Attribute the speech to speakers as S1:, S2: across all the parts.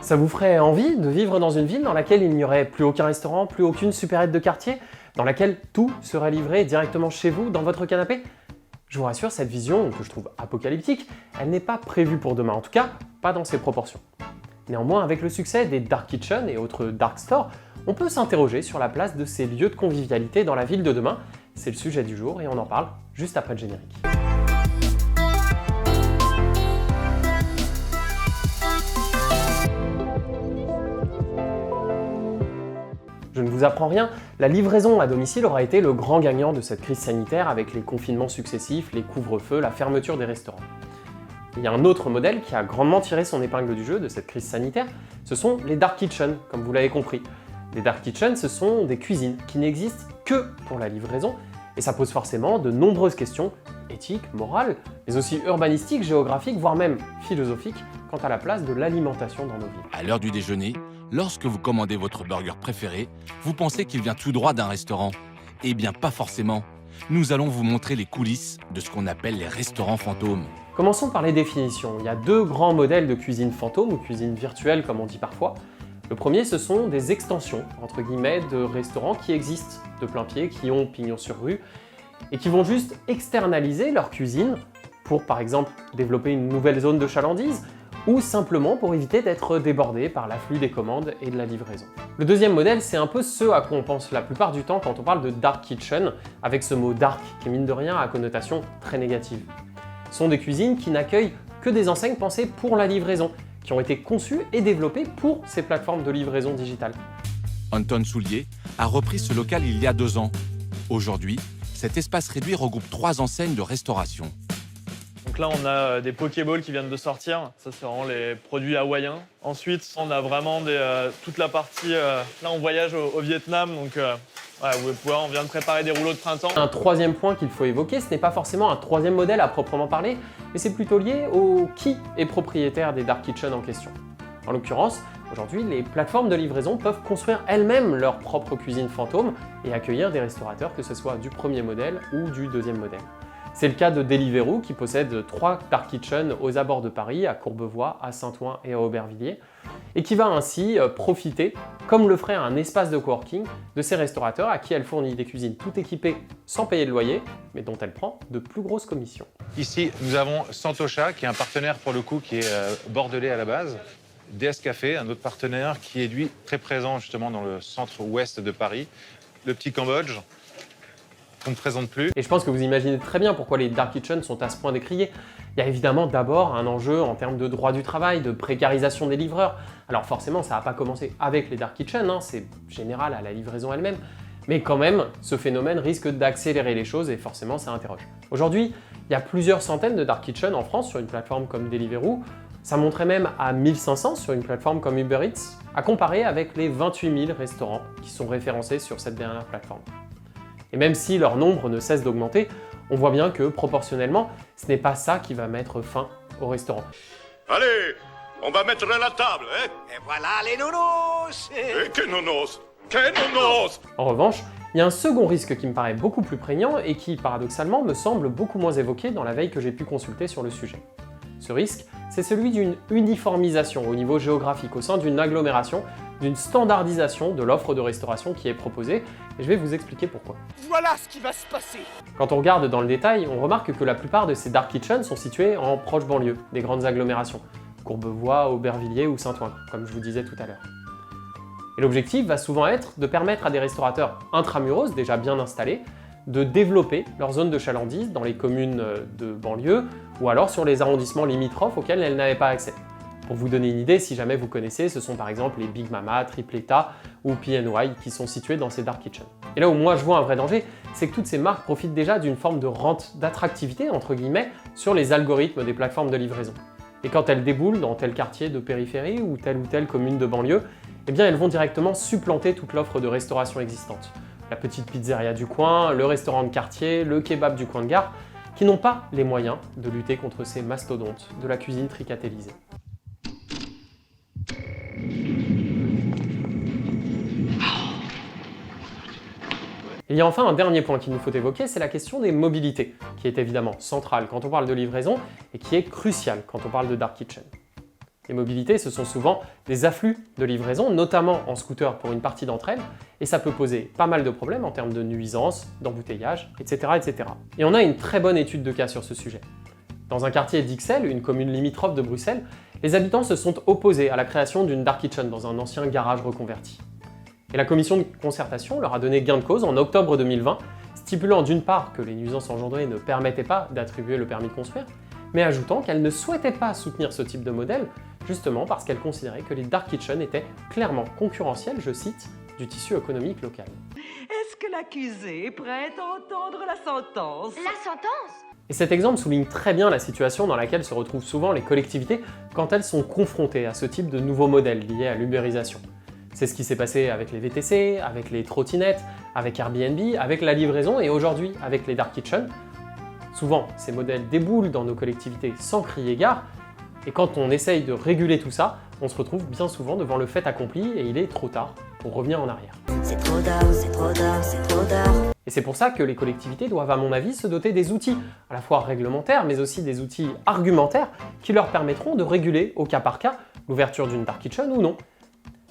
S1: Ça vous ferait envie de vivre dans une ville dans laquelle il n'y aurait plus aucun restaurant, plus aucune supérette de quartier, dans laquelle tout serait livré directement chez vous, dans votre canapé? Je vous rassure, cette vision, que je trouve apocalyptique, elle n'est pas prévue pour demain, en tout cas, pas dans ces proportions. Néanmoins, avec le succès des dark kitchens et autres dark stores, on peut s'interroger sur la place de ces lieux de convivialité dans la ville de demain. C'est le sujet du jour et on en parle juste après le générique. Je ne vous apprends rien, la livraison à domicile aura été le grand gagnant de cette crise sanitaire avec les confinements successifs, les couvre-feux, la fermeture des restaurants. Il y a un autre modèle qui a grandement tiré son épingle du jeu de cette crise sanitaire, ce sont les dark kitchens, comme vous l'avez compris. Les dark kitchens, ce sont des cuisines qui n'existent que pour la livraison, et ça pose forcément de nombreuses questions éthiques, morales, mais aussi urbanistiques, géographiques, voire même philosophiques, quant à la place de l'alimentation dans nos villes.
S2: À l'heure du déjeuner, lorsque vous commandez votre burger préféré, vous pensez qu'il vient tout droit d'un restaurant. Eh bien, pas forcément. Nous allons vous montrer les coulisses de ce qu'on appelle les restaurants fantômes.
S1: Commençons par les définitions. Il y a deux grands modèles de cuisine fantôme ou cuisine virtuelle comme on dit parfois. Le premier, ce sont des extensions, entre guillemets, de restaurants qui existent de plein pied, qui ont pignon sur rue, et qui vont juste externaliser leur cuisine pour, par exemple, développer une nouvelle zone de chalandise, ou simplement pour éviter d'être débordé par l'afflux des commandes et de la livraison. Le deuxième modèle, c'est un peu ce à quoi on pense la plupart du temps quand on parle de dark kitchen, avec ce mot dark qui mine de rien a connotation très négative. Ce sont des cuisines qui n'accueillent que des enseignes pensées pour la livraison, qui ont été conçues et développées pour ces plateformes de livraison digitale.
S2: Anton Soulier a repris ce local il y a 2 ans. Aujourd'hui, cet espace réduit regroupe 3 enseignes de restauration.
S3: Donc là, on a des Pokéballs qui viennent de sortir. Ça, c'est vraiment les produits hawaïens. Ensuite, on a vraiment toute la partie... là, on voyage au Vietnam, donc on vient de préparer des rouleaux de printemps.
S1: Un troisième point qu'il faut évoquer, ce n'est pas forcément un troisième modèle à proprement parler, mais c'est plutôt lié au qui est propriétaire des dark kitchens en question. En l'occurrence, aujourd'hui, les plateformes de livraison peuvent construire elles-mêmes leur propre cuisine fantôme et accueillir des restaurateurs, que ce soit du premier modèle ou du deuxième modèle. C'est le cas de Deliveroo qui possède 3 dark kitchens aux abords de Paris, à Courbevoie, à Saint-Ouen et à Aubervilliers, et qui va ainsi profiter, comme le ferait un espace de coworking, de ces restaurateurs à qui elle fournit des cuisines tout équipées sans payer de loyer, mais dont elle prend de plus grosses commissions.
S4: Ici, nous avons Santosha, qui est un partenaire pour le coup qui est bordelais à la base. DS Café, un autre partenaire qui est lui très présent justement dans le centre-ouest de Paris. Le Petit Cambodge, qu'on ne présente plus.
S1: Et je pense que vous imaginez très bien pourquoi les dark kitchens sont à ce point décriés. Il y a évidemment d'abord un enjeu en termes de droit du travail, de précarisation des livreurs. Alors forcément, ça n'a pas commencé avec les dark kitchens, c'est général à la livraison elle-même. Mais quand même, ce phénomène risque d'accélérer les choses et forcément, ça interroge. Aujourd'hui, il y a plusieurs centaines de dark kitchens en France sur une plateforme comme Deliveroo. Ça monterait même à 1500 sur une plateforme comme Uber Eats, à comparer avec les 28 000 restaurants qui sont référencés sur cette dernière plateforme. Et même si leur nombre ne cesse d'augmenter, on voit bien que, proportionnellement, ce n'est pas ça qui va mettre fin au restaurant.
S5: Allez, on va mettre la table, hein?
S6: Et voilà les nounours!
S5: Et que nonos! Que nonos!
S1: En revanche, il y a un second risque qui me paraît beaucoup plus prégnant et qui, paradoxalement, me semble beaucoup moins évoqué dans la veille que j'ai pu consulter sur le sujet. Ce risque, c'est celui d'une uniformisation au niveau géographique, au sein d'une agglomération, d'une standardisation de l'offre de restauration qui est proposée, et je vais vous expliquer pourquoi.
S6: Voilà ce qui va se passer!
S1: Quand on regarde dans le détail, on remarque que la plupart de ces dark kitchens sont situés en proche banlieue, des grandes agglomérations, Courbevoie, Aubervilliers ou Saint-Ouen, comme je vous disais tout à l'heure. Et l'objectif va souvent être de permettre à des restaurateurs intramuros, déjà bien installés, de développer leur zone de chalandise dans les communes de banlieue ou alors sur les arrondissements limitrophes auxquels elles n'avaient pas accès. Pour vous donner une idée, si jamais vous connaissez, ce sont par exemple les Big Mama, Tripleta ou PNY qui sont situés dans ces dark kitchens. Et là où moi je vois un vrai danger, c'est que toutes ces marques profitent déjà d'une forme de rente d'attractivité, entre guillemets, sur les algorithmes des plateformes de livraison. Et quand elles déboulent dans tel quartier de périphérie ou telle commune de banlieue, eh bien elles vont directement supplanter toute l'offre de restauration existante. La petite pizzeria du coin, le restaurant de quartier, le kebab du coin de gare, qui n'ont pas les moyens de lutter contre ces mastodontes de la cuisine tricatellisée. Il y a enfin un dernier point qu'il nous faut évoquer, c'est la question des mobilités, qui est évidemment centrale quand on parle de livraison et qui est cruciale quand on parle de dark kitchen. Les mobilités, ce sont souvent des afflux de livraison, notamment en scooter pour une partie d'entre elles, et ça peut poser pas mal de problèmes en termes de nuisances, d'embouteillage, etc., etc. Et on a une très bonne étude de cas sur ce sujet. Dans un quartier d'Ixelles, une commune limitrophe de Bruxelles, les habitants se sont opposés à la création d'une dark kitchen dans un ancien garage reconverti. Et la commission de concertation leur a donné gain de cause en octobre 2020, stipulant d'une part que les nuisances engendrées ne permettaient pas d'attribuer le permis de construire, mais ajoutant qu'elle ne souhaitait pas soutenir ce type de modèle, justement parce qu'elle considérait que les dark kitchens étaient clairement concurrentiels, je cite, du tissu économique local.
S7: Est-ce que l'accusé est prêt à entendre la sentence?
S8: La sentence?
S1: Et cet exemple souligne très bien la situation dans laquelle se retrouvent souvent les collectivités quand elles sont confrontées à ce type de nouveaux modèles liés à l'ubérisation. C'est ce qui s'est passé avec les VTC, avec les trottinettes, avec Airbnb, avec la livraison et aujourd'hui avec les dark kitchens. Souvent, ces modèles déboulent dans nos collectivités sans crier gare, et quand on essaye de réguler tout ça, on se retrouve bien souvent devant le fait accompli et il est trop tard pour revenir en arrière.
S8: C'est trop tard, c'est trop tard, c'est trop tard.
S1: Et c'est pour ça que les collectivités doivent, à mon avis, se doter des outils, à la fois réglementaires, mais aussi des outils argumentaires, qui leur permettront de réguler au cas par cas l'ouverture d'une dark kitchen ou non.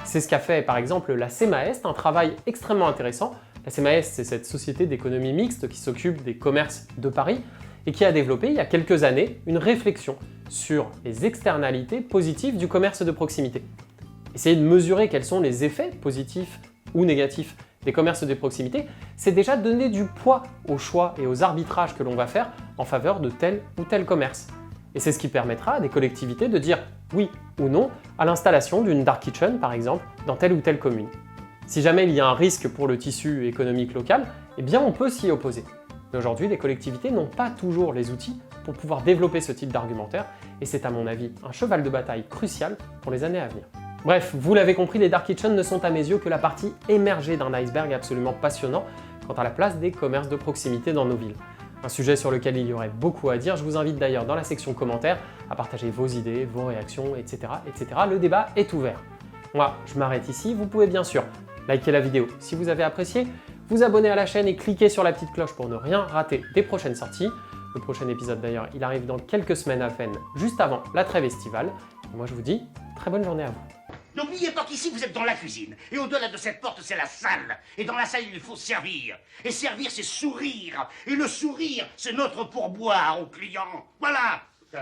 S1: C'est ce qu'a fait par exemple la CEMAEST, un travail extrêmement intéressant. La CEMAEST, c'est cette société d'économie mixte qui s'occupe des commerces de Paris et qui a développé il y a quelques années une réflexion sur les externalités positives du commerce de proximité. Essayer de mesurer quels sont les effets positifs ou négatifs des commerces de proximité, c'est déjà donner du poids aux choix et aux arbitrages que l'on va faire en faveur de tel ou tel commerce. Et c'est ce qui permettra à des collectivités de dire oui ou non à l'installation d'une dark kitchen, par exemple, dans telle ou telle commune. Si jamais il y a un risque pour le tissu économique local, eh bien on peut s'y opposer. Mais aujourd'hui, les collectivités n'ont pas toujours les outils pour pouvoir développer ce type d'argumentaire, et c'est à mon avis un cheval de bataille crucial pour les années à venir. Bref, vous l'avez compris, les dark kitchens ne sont à mes yeux que la partie émergée d'un iceberg absolument passionnant quant à la place des commerces de proximité dans nos villes. Un sujet sur lequel il y aurait beaucoup à dire, je vous invite d'ailleurs dans la section commentaires à partager vos idées, vos réactions, etc. etc. Le débat est ouvert. Moi, je m'arrête ici, vous pouvez bien sûr liker la vidéo si vous avez apprécié, vous abonner à la chaîne et cliquer sur la petite cloche pour ne rien rater des prochaines sorties. Le prochain épisode d'ailleurs, il arrive dans quelques semaines à peine, juste avant la trêve estivale. Et moi je vous dis, très bonne journée à vous.
S6: N'oubliez pas qu'ici vous êtes dans la cuisine. Et au-delà de cette porte, c'est la salle. Et dans la salle, il faut servir. Et servir, c'est sourire. Et le sourire, c'est notre pourboire aux clients. Voilà.